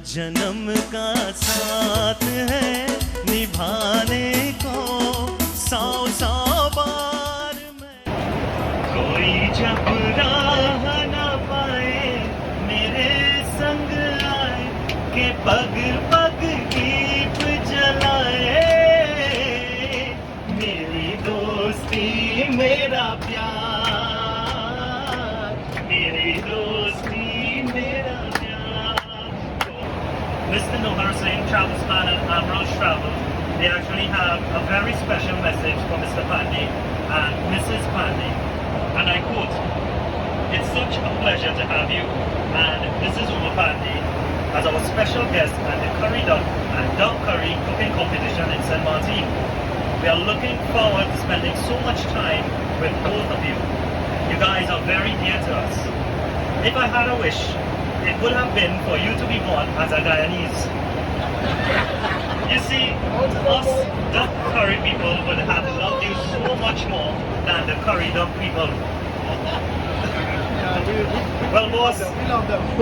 जन्म का साथ है निभाने को 100 बार में। कोई जब राह न पाए मेरे संग आए के पग पग दीप जलाए। मेरी दोस्ती मेरा प्यार, मेरी दोस्ती मेरा प्यार। Mr. Nohar saying Travelspan and Amrals Travel, they actually have a very special message for Mr. Pandey and Mrs. Pandey. And I quote, "It's such a pleasure to have you and Mrs. Uma Pandey as our special guest at the Curry Duck and Duck Curry cooking competition in St. Martin. We are looking forward to spending so much time with both of you. You guys are very dear to us. If I had a wish, it would have been for you to be born as a Guyanese. You see, us duck curry people would have loved you so much more than the curry duck people." Well, boss,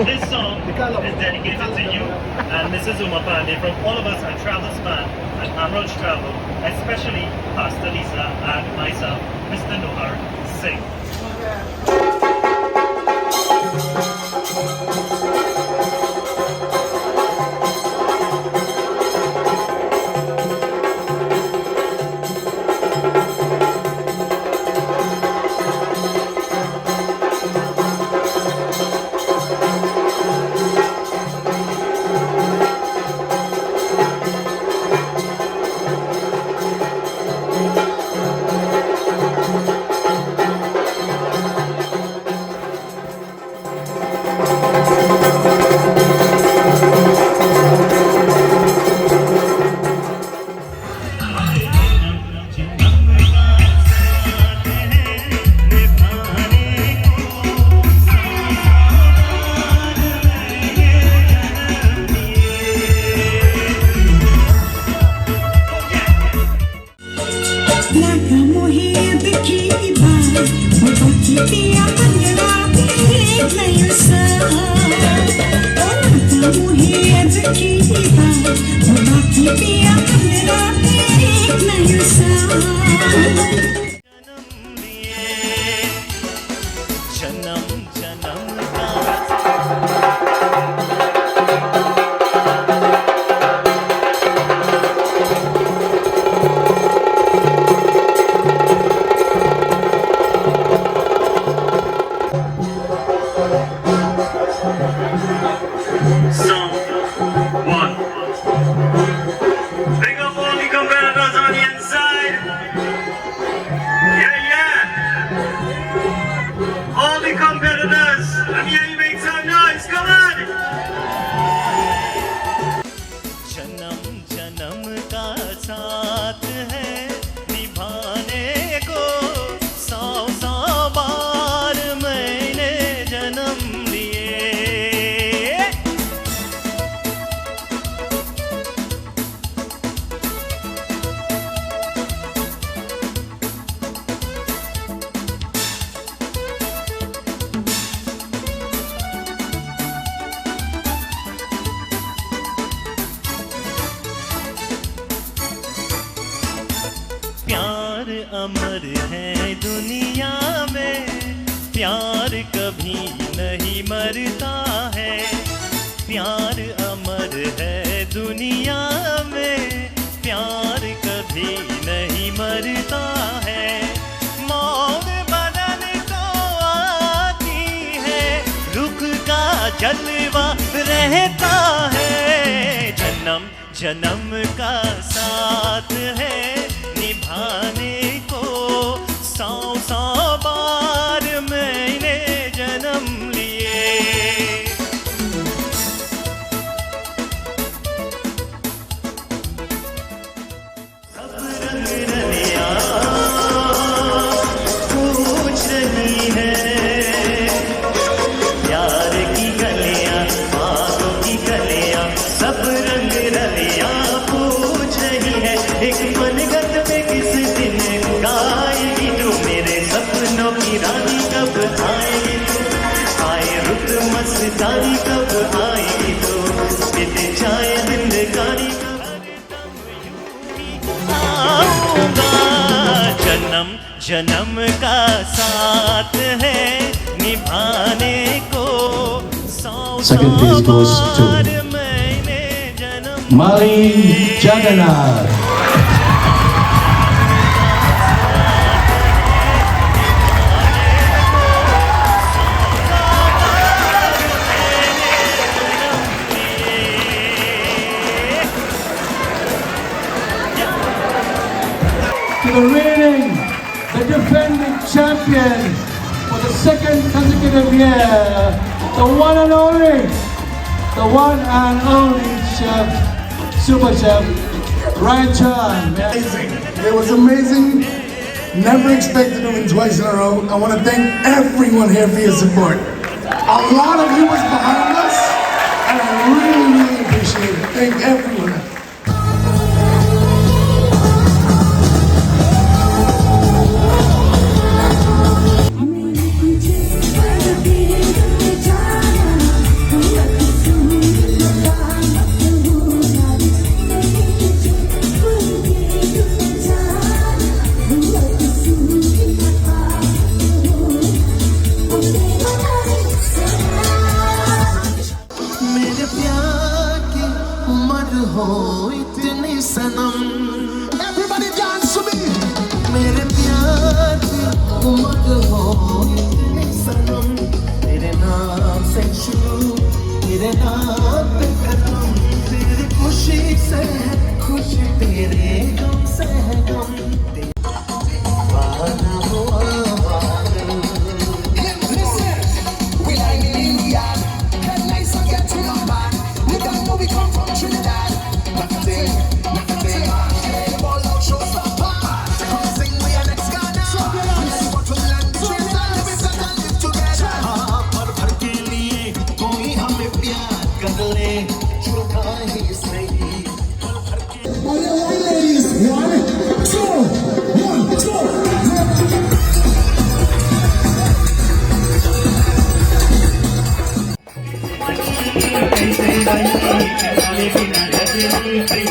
this song is dedicated to you and Mrs. Uma Pandey from all of us at Travelspan and Amrals Travel, especially Pastor Lisa and myself, Mr. Nohar. Sing. अमर है दुनिया में, प्यार कभी नहीं मरता है। प्यार अमर है दुनिया में, प्यार कभी नहीं मरता है। मौत बदल तो आती है, रुख का जलवा रहता है। जन्म जन्म का साथ है निभाने को, 100 बार मैंने जन्म लिए। सब रंग रलियां पूछ रही है, प्यार की गलियां बातों की गलियां, सब रंग रलियां पूछ रही है। एक मनगत में किस दिन गाएगी तू, मेरे सपनों की रानी कब आएगी तू, आए रुत मस्तानी कब आएगी तू। जाए जिंदगानी आऊंगा जन्म जन्म का साथ है निभाने को Second place goes to Chaguanas. To the reigning, the defending champion for the second consecutive year, the one and only chef, super chef, Ryan Chan. Amazing. It was amazing. Never expected to win twice in a row. I want to thank everyone here for your support. A lot of you was behind us, and I really appreciate it. Thank everyone. Everybody dance to me. मेरे प्यार की उम्र हो इतनी सनम तेरे नाम से शुरू तेरे नाम पे कदम तेरी खुशी से है खुशी तेरे गम से है गम Listen, we like India. Headlights are getting on back. We don't know we come from Trinidad. Nothing.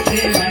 Say